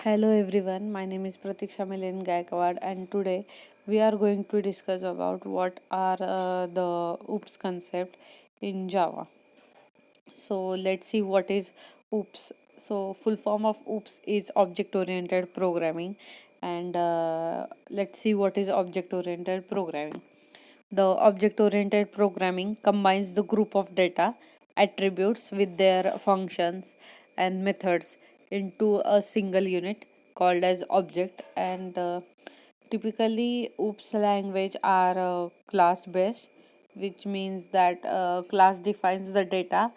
Hello everyone, my name is Pratiksha Milen Gaikwad and today we are going to discuss about what are the OOPS concept in Java. So let's see what is OOPS. So full form of OOPS is object oriented programming and let's see what is object oriented programming. The object oriented programming combines the group of data attributes with their functions and methods into a single unit called as object and typically OOPS language are class based, which means that class defines the data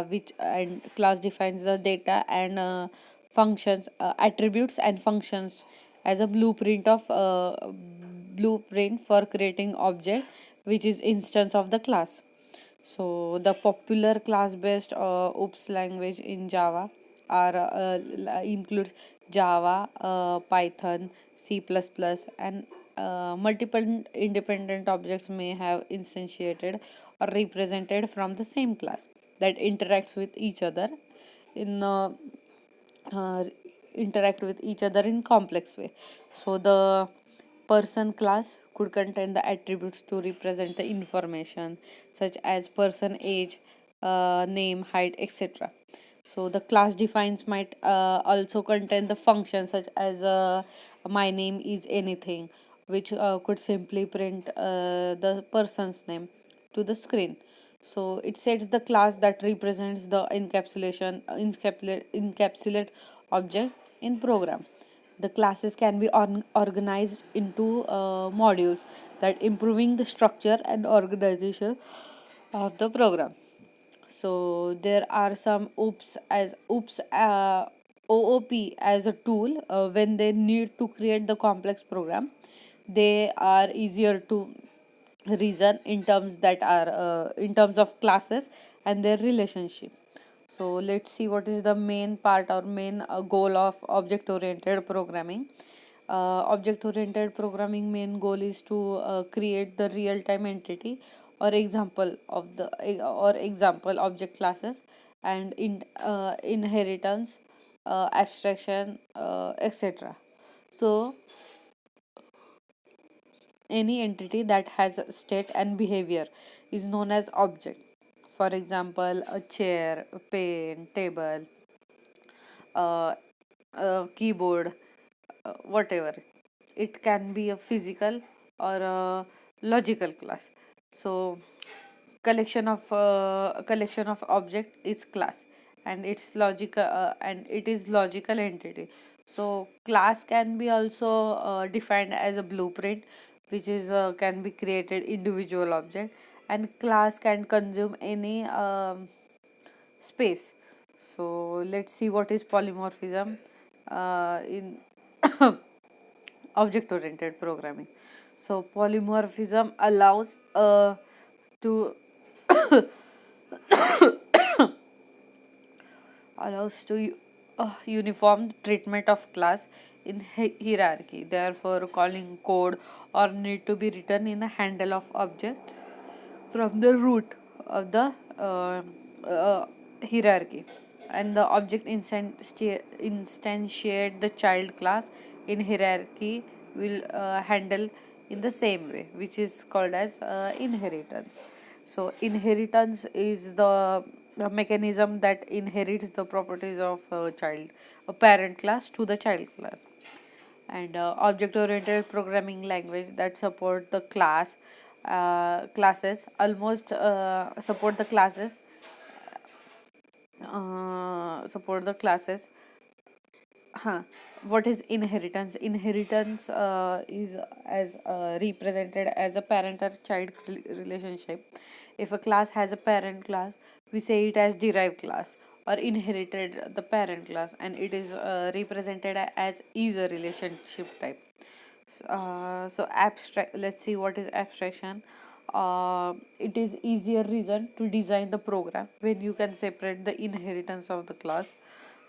which and class defines the data and functions attributes and functions as a blueprint for creating object which is instance of the class. So the popular class-based OOPS language in Java are includes Java, Python, C++, and multiple independent objects may have instantiated or represented from the same class that interacts with each other in uh, interact with each other in complex way. So the person class could contain the attributes to represent the information such as person age, name, height, etc. So the class defines might also contain the functions such as my name is anything, which could simply print the person's name to the screen. So it sets the class that represents the encapsulate object in program. The classes can be organized into modules that improving the structure and organization of the program. So there are some oops OOP as a tool when they need to create the complex program. They are easier to reason in terms that are in terms of classes and their relationship. So let's see what is the main part or main goal of object oriented programming. Object oriented programming main goal is to create the real time entity or example object classes and inheritance, abstraction, etc. So any entity that has a state and behavior is known as object. For example, a chair, a pen, table, keyboard, whatever. It can be a physical or a logical class. So collection of object is class, and it is logical entity. So class can be also defined as a blueprint, which is can be created individual object, and class can consume any space. So let's see what is polymorphism in object oriented programming. So polymorphism to allows to uniform treatment of class in hierarchy, therefore calling code or need to be written in a handle of object from the root of the hierarchy, and the object instantiate the child class in hierarchy will handle in the same way, which is called as inheritance. So inheritance is the mechanism that inherits the properties of a parent class to the child class. And object oriented programming language that support the classes almost support the classes. Huh. What is inheritance? Inheritance is as represented as a parent or child relationship. If a class has a parent class, we say it as derived class or inherited the parent class, and it is represented as is a relationship type. So abstract. Let's see what is abstraction. It is easier reason to design the program when you can separate the inheritance of the class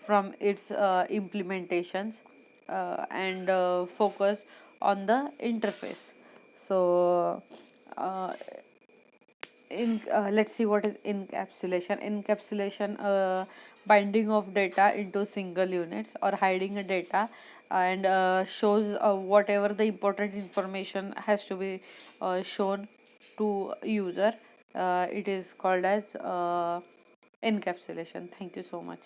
from its implementations and focus on the interface. So uh, let's see what is encapsulation. Encapsulation, binding of data into single units or hiding a data, and shows whatever the important information has to be shown to user. It is called as encapsulation. Thank you so much.